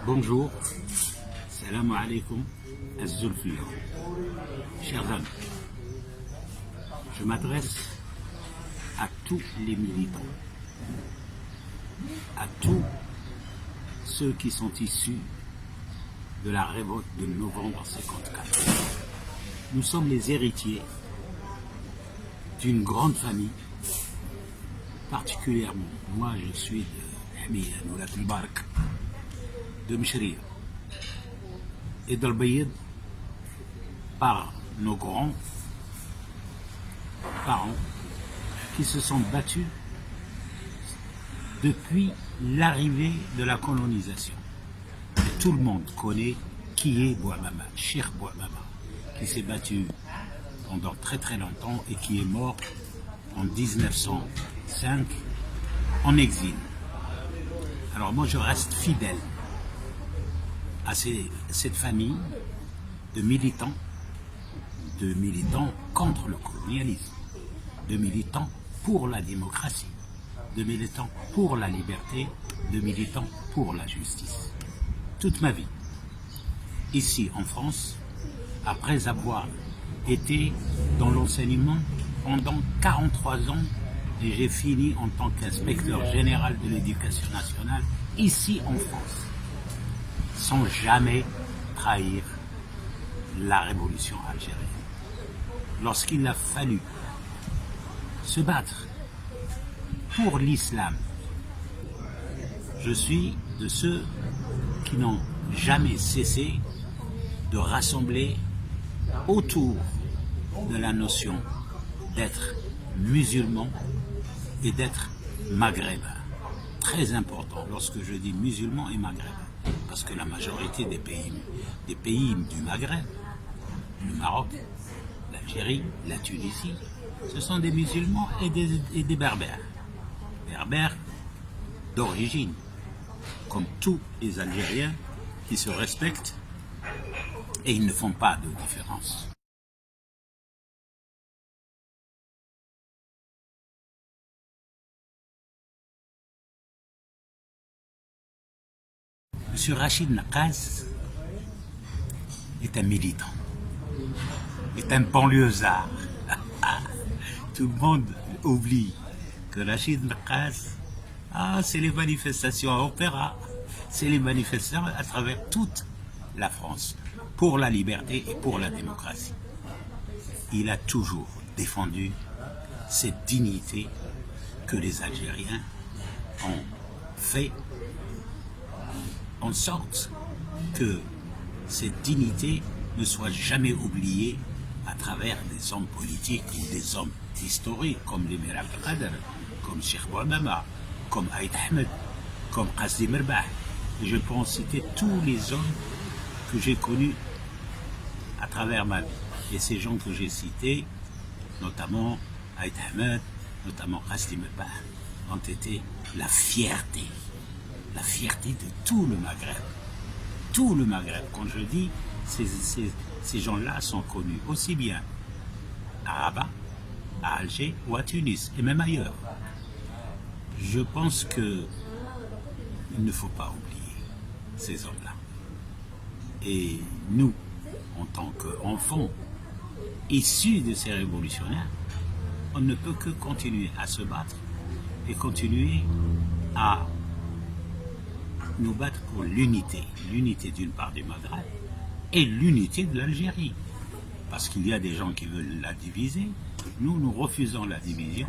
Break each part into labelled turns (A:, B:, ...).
A: Bonjour, salam alaikum, az-Zulfiya. Chers amis, je m'adresse à tous les militants, à tous ceux qui sont issus de la révolte de novembre 54. Nous sommes les héritiers d'une grande famille, particulièrement, moi je suis de Hamiya, Noulat al-Barak, de Mchria et d'Al-Bayid, par nos grands parents qui se sont battus depuis l'arrivée de la colonisation. Et tout le monde connaît qui est Bouamama, Cheikh Bouamama, qui s'est battu pendant très longtemps et qui est mort en 1905 en exil. Alors moi je reste fidèle à cette famille de militants contre le colonialisme, de militants pour la démocratie, de militants pour la liberté, de militants pour la justice. Toute ma vie, ici en France, après avoir été dans l'enseignement pendant 43 ans, et j'ai fini en tant qu'inspecteur général de l'éducation nationale, ici en France, sans jamais trahir la révolution algérienne. Lorsqu'il a fallu se battre pour l'islam, je suis de ceux qui n'ont jamais cessé de rassembler autour de la notion d'être musulman et d'être maghrébin. Très important lorsque je dis musulman et maghrébin, parce que la majorité des pays du Maghreb, le Maroc, l'Algérie, la Tunisie, ce sont des musulmans et des berbères. Berbères d'origine, comme tous les Algériens qui se respectent et ils ne font pas de différence. M. Rachid Nakaz est un militant, est un banlieusard. Tout le monde oublie que Rachid Nakaz, c'est les manifestations à Opéra, c'est les manifestations à travers toute la France, pour la liberté et pour la démocratie. Il a toujours défendu cette dignité que les Algériens ont fait en sorte que cette dignité ne soit jamais oubliée à travers des hommes politiques ou des hommes historiques comme l'Émir Abdelkader, comme Cheikh Bouamama, comme Aït Ahmed, comme Qassim Erbah. Je peux en citer tous les hommes que j'ai connus à travers ma vie. Et ces gens que j'ai cités, notamment Aït Ahmed, notamment Qassim Erbah, ont été la fierté de tout le Maghreb. Tout le Maghreb, quand je dis, ces gens-là sont connus aussi bien à Rabat, à Alger ou à Tunis, et même ailleurs. Je pense qu'il ne faut pas oublier ces hommes-là. Et nous, en tant qu'enfants issus de ces révolutionnaires, on ne peut que continuer à se battre et continuer à nous battre pour l'unité d'une part du Maghreb et l'unité de l'Algérie. Parce qu'il y a des gens qui veulent la diviser, nous refusons la division,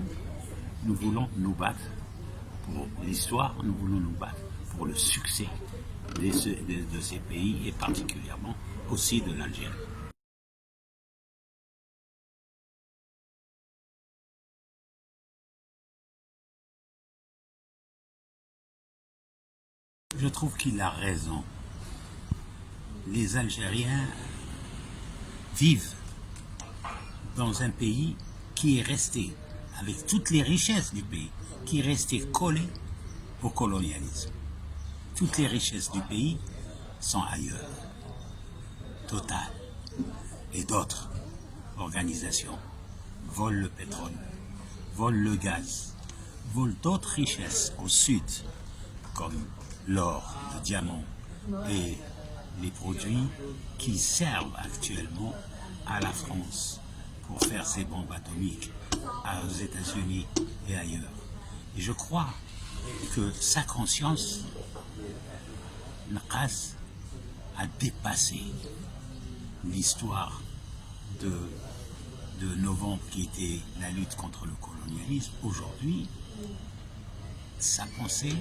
A: nous voulons nous battre pour l'histoire, nous voulons nous battre pour le succès de ces pays et particulièrement aussi de l'Algérie. Je trouve qu'il a raison. Les Algériens vivent dans un pays qui est resté, avec toutes les richesses du pays, qui est resté collé au colonialisme. Toutes les richesses du pays sont ailleurs. Total et d'autres organisations volent le pétrole, volent le gaz, volent d'autres richesses au sud, comme l'or, le diamant, et les produits qui servent actuellement à la France pour faire ses bombes atomiques aux États-Unis et ailleurs. Et je crois que sa conscience, Naqas, a dépassé l'histoire de novembre qui était la lutte contre le colonialisme. Aujourd'hui, sa pensée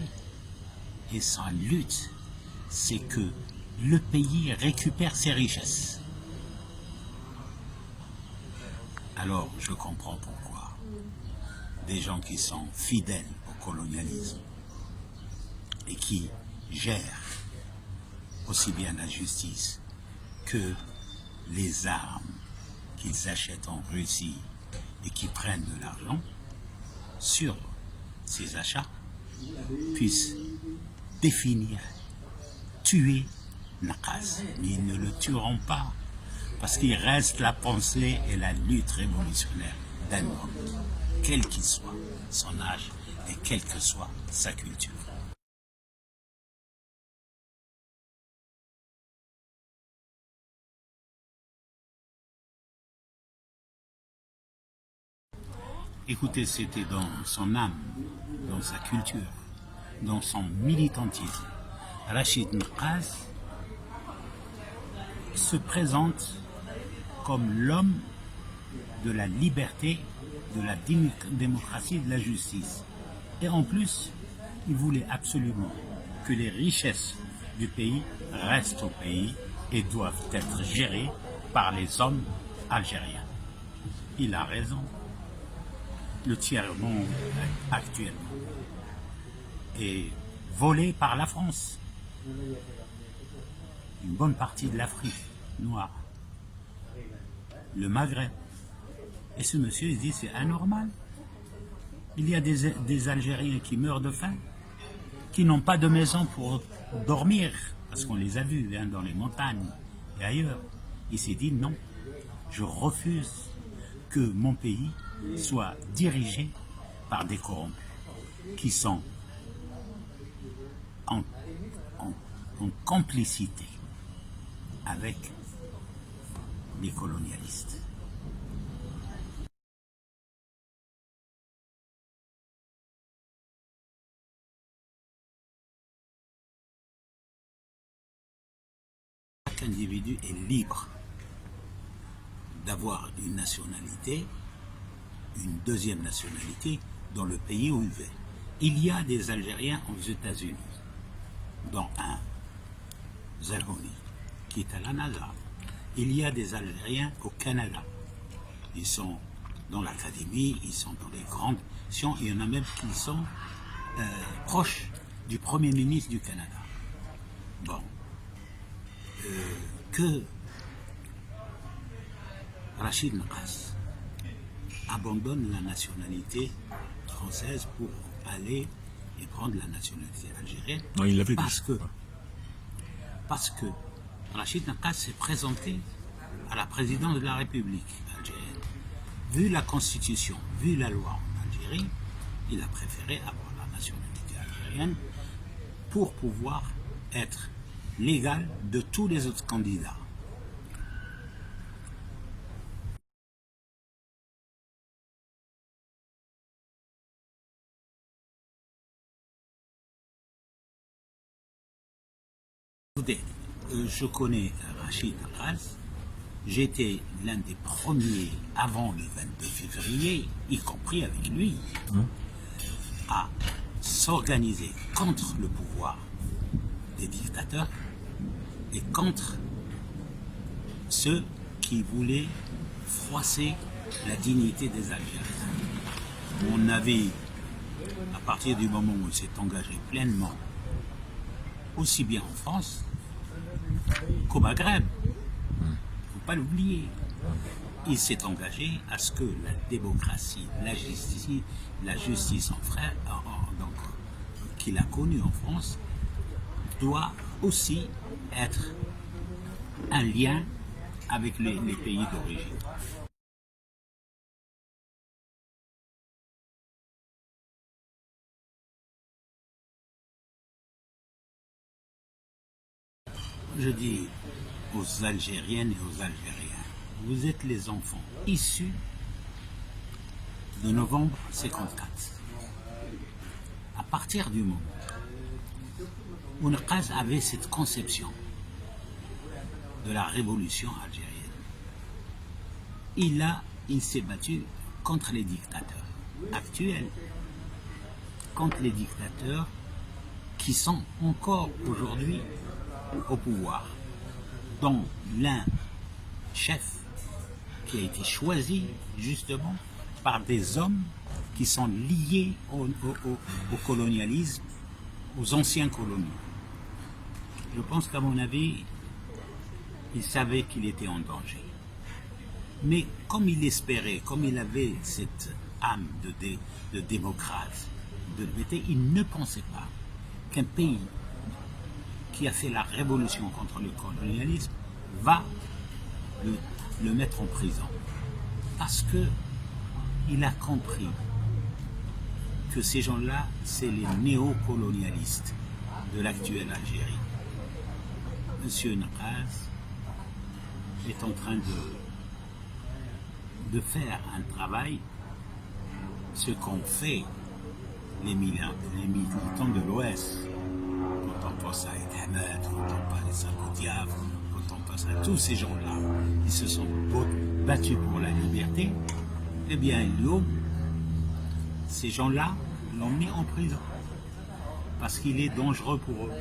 A: et sa lutte, c'est que le pays récupère ses richesses. Alors je comprends pourquoi des gens qui sont fidèles au colonialisme et qui gèrent aussi bien la justice que les armes qu'ils achètent en Russie et qui prennent de l'argent sur ces achats puissent définir, tuer Naqas. Mais ils ne le tueront pas parce qu'il reste la pensée et la lutte révolutionnaire d'un homme, quel qu'il soit son âge et quelle que soit sa culture. Écoutez, c'était dans son âme, dans sa culture, dans son militantisme. Rachid Naqas se présente comme l'homme de la liberté, de la démocratie et de la justice. Et en plus, il voulait absolument que les richesses du pays restent au pays et doivent être gérées par les hommes algériens. Il a raison. Le tiers-monde actuellement est volé par la France. Une bonne partie de l'Afrique noire, le Maghreb. Et ce monsieur, il dit, c'est anormal. Il y a des Algériens qui meurent de faim, qui n'ont pas de maison pour dormir, parce qu'on les a vus dans les montagnes et ailleurs. Il s'est dit, non, je refuse que mon pays soit dirigé par des corrompus qui sont en complicité avec les colonialistes. Chaque individu est libre d'avoir une nationalité, une deuxième nationalité dans le pays où il vit. Il y a des Algériens aux États-Unis, dont un, Zerhouni, qui est à la NASA. Il y a des Algériens au Canada. Ils sont dans l'académie, ils sont dans les grandes sciences. Il y en a même qui sont proches du Premier ministre du Canada. Bon. Que Rachid Naqas abandonne la nationalité française pour aller et prendre la nationalité algérienne.
B: Non, il l'avait
A: parce que Rachid Naqas s'est présenté à la présidence de la République algérienne. Vu la constitution, vu la loi en Algérie, il a préféré avoir la nationalité algérienne pour pouvoir être l'égal de tous les autres candidats. Écoutez, je connais Rachid Naqas. J'étais l'un des premiers, avant le 22 février, y compris avec lui, à s'organiser contre le pouvoir des dictateurs et contre ceux qui voulaient froisser la dignité des Algériens. Mon avis, à partir du moment où il s'est engagé pleinement, aussi bien en France qu'au Maghreb, il ne faut pas l'oublier, il s'est engagé à ce que la démocratie, la justice en frère, qu'il a connue en France, doit aussi être un lien avec les pays d'origine. je dis aux Algériennes et aux Algériens, vous êtes les enfants issus de novembre 54. À partir du moment où Nqaz avait cette conception de la révolution algérienne, il s'est battu contre les dictateurs actuels, contre les dictateurs qui sont encore aujourd'hui au pouvoir, dont l'un chef qui a été choisi justement par des hommes qui sont liés au colonialisme, aux anciens coloniaux. Je pense qu'à mon avis, il savait qu'il était en danger. Mais comme il espérait, comme il avait cette âme de démocrate, de liberté, il ne pensait pas qu'un pays qui a fait la révolution contre le colonialisme va le mettre en prison. Parce que il a compris que ces gens-là, c'est les néocolonialistes de l'actuelle Algérie. Monsieur Nqaz est en train de faire un travail, ce qu'ont fait les militants de l'Ouest, quand on pense à Ed Ahmed, quand on pense à Sanko Diaf, quand on pense à tous ces gens-là, qui se sont battus pour la liberté, eh bien, ces gens-là l'ont mis en prison, parce qu'il est dangereux pour eux.